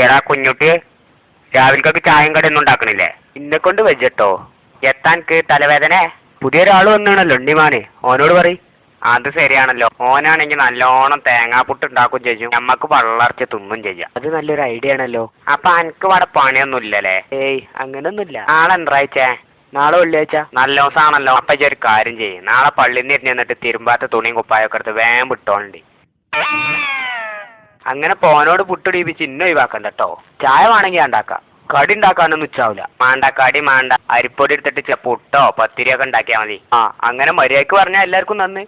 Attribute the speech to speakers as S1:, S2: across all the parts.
S1: എടാ കുഞ്ഞുട്ടി, രാവിലേക്കൊക്കെ ചായയും കടയൊന്നും ഉണ്ടാക്കണില്ലേ? ഇന്നെ കൊണ്ട് വെച്ചോ. എത്താൻക്ക് തലവേദന? പുതിയൊരാൾ വന്നാണല്ലോ ഉണ്ണിമാന്, ഓനോട് പറയും. അത് ശരിയാണല്ലോ, ഓനാണെങ്കിൽ നല്ലോണം തേങ്ങാപ്പുട്ട് ഉണ്ടാക്കും ചെയ്യും, നമ്മക്ക് വളർച്ച തിന്നും ചെയ്യാം. അത് നല്ലൊരു ഐഡിയ ആണല്ലോ. അപ്പൊ അനക്ക് ഇവിടെ പണിയൊന്നും ഇല്ലല്ലേ? ഏയ് അങ്ങനൊന്നുമില്ല. നാളെ എന്താഴ്ചേ? നാളെ വെള്ളിയാഴ്ച. നല്ല ദിവസമാണല്ലോ. അപ്പൊ ഒരു കാര്യം ചെയ്യും, നാളെ പള്ളിയിൽ നിന്ന് ഇരുന്നിട്ട് തിരുമ്പാത്ത തുണിയും കുപ്പായൊക്കെ എടുത്ത് വേഗം വിട്ടോണ്ടി. അങ്ങനെ പോനോട് പുട്ടിടിപ്പിച്ച് ഇന്ന ഒഴിവാക്കണ്ട കേട്ടോ. ചായ വേണമെങ്കിൽ ഉണ്ടാക്കാം, കടി ഉണ്ടാക്കാനൊന്നും ഉച്ചാവില്ല. മാണ്ട കടി മാണ്ട, അരിപ്പൊടി എടുത്തിട്ട് പുട്ടോ പത്തിരിയൊക്കെ ഉണ്ടാക്കിയാൽ മതി. ആ അങ്ങനെ മര്യാദക്ക് പറഞ്ഞാൽ എല്ലാവർക്കും നന്ന്.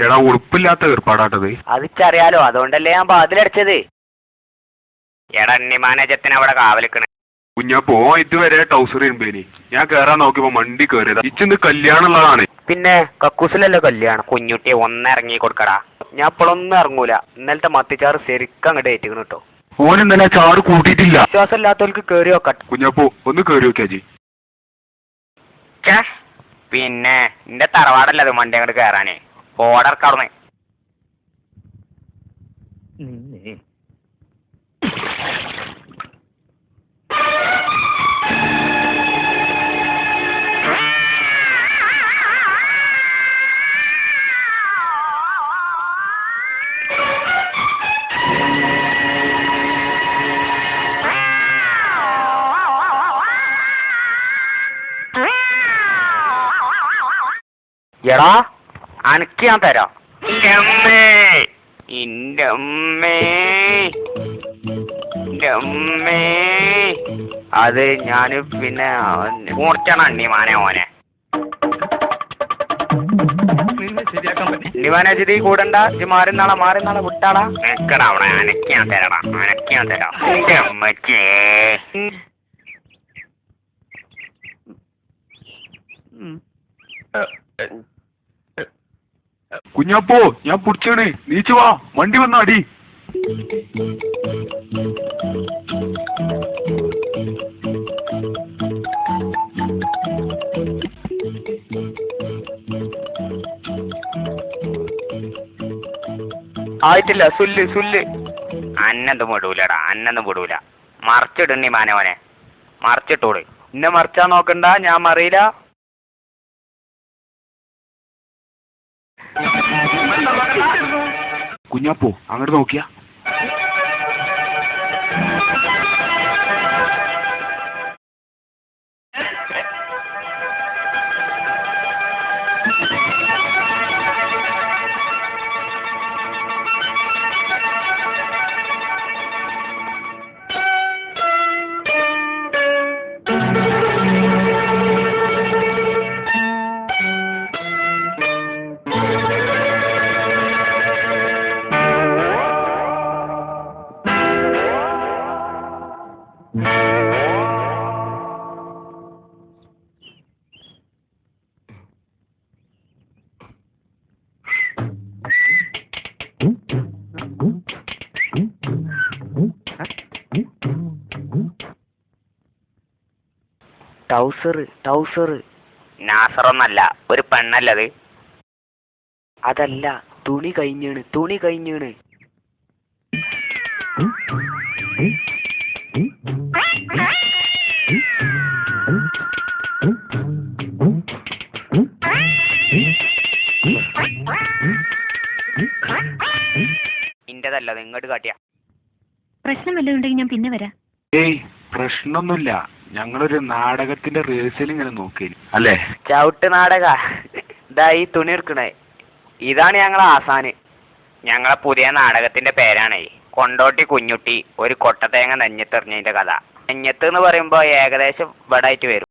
S2: എടാ ഉടുപ്പില്ലാത്ത ഏർപ്പാടാട്ടത്.
S1: അതിച്ചറിയാലോ, അതുകൊണ്ടല്ലേ ഞാൻ വാതിലടച്ചത്. എടാ ഉണ്ണിമാനേജത്തിന് അവിടെ കാവലിക്കണേ.
S2: കുഞ്ഞപ്പോ ഇതുവരെ ടൗസർ ഇരുമ്പേനി, ഞാൻ കേറാൻ നോക്കിയപ്പോ മണ്ടി കേറിയതാ. ഇച്ചിന്ന് കല്യാണുള്ളതാണ്.
S1: പിന്നെ കക്കൂസിലല്ലോ കല്യാണം. കുഞ്ഞുട്ടിയെ ഒന്നിറങ്ങി കൊടുക്കടാ. ഞാൻ ഇപ്പോഴൊന്നും ഇറങ്ങൂല. ഇന്നലത്തെ മത്തിച്ചാറ് ശരിക്കും അങ്ങോട്ട് ഏറ്റിക്കണു കേട്ടോ.
S2: ഓൻ ഇന്നലെ ചാറ് കൂട്ടിയിട്ടില്ല.
S1: വിശ്വാസം ഇല്ലാത്തവർക്ക് കേറി നോക്കട്ടെ.
S2: കുഞ്ഞപ്പോ ഒന്ന് കേറി നോക്കിയാജി.
S1: പിന്നെ എന്റെ തറവാടല്ല അത് വണ്ടി അങ്ങോട്ട് കയറാനേ. ഓർഡർ കടന്ന് എടാ അനക്ക് ഞാൻ തരാം. അത് ഞാന് പിന്നെ മൂർച്ചാണ് അണ്ണിമാനെ ഓനെ. അണ്ണിമാനെ ചിരി കൂടണ്ട. മാറി നാളെ വിട്ടാടാ. നിക്കടാ അവിടെ. അനക്ക് ഞാൻ തരാടാ, അനക്ക് ഞാൻ തരാം. എന്റെ അമ്മച്ചേ.
S2: കുഞ്ഞപ്പോ ഞാൻ പുടിച്ചാണ്, നീച്ചു വാ, വണ്ടി വന്ന അടി.
S1: ആയിട്ടില്ല. സുല്ല് അന്നൊന്നും വിടൂലടാ, അന്നൊന്നും വിടൂല. മറിച്ചിടുണ്ണി മാനവനെ, മറിച്ചിട്ടോള്. എന്നെ മറിച്ചാ നോക്കണ്ട, ഞാൻ മറിയില്ല.
S2: കുഞ്ഞപ്പോ അങ്ങോട്ട് നോക്കിയാ.
S1: ടൗസർ നാസറൊന്നല്ല, ഒരു പെണ്ണല്ലത്. അതല്ല, തുണി കഴിഞ്ഞാണ്. ഇന്റതല്ല, ഇങ്ങോട്ട് കാട്ടിയ.
S3: പ്രശ്നം വല്ലതും ഉണ്ടെങ്കിൽ ഞാൻ പിന്നെ വരാം.
S2: ഏയ് പ്രശ്നമൊന്നുമില്ല, ഞങ്ങളൊരു നാടകത്തിന്റെ റിഹേഴ്സൽ ഇങ്ങനെ നോക്കി അല്ലേ.
S1: ചവിട്ട് നാടക. ഇതാ ഈ തുണി എടുക്കണേ, ഇതാണ് ഞങ്ങളെ ആസാന്. ഞങ്ങളെ പുതിയ നാടകത്തിന്റെ പേരാണേ കൊണ്ടോട്ടി കുഞ്ഞുട്ടി ഒരു കൊട്ടത്തേങ്ങ നെഞ്ഞത്തെറിഞ്ഞതിന്റെ കഥ. നെഞ്ഞത്ത് എന്ന് പറയുമ്പോ ഏകദേശം ഇവിടെ ആയിട്ട് വരും.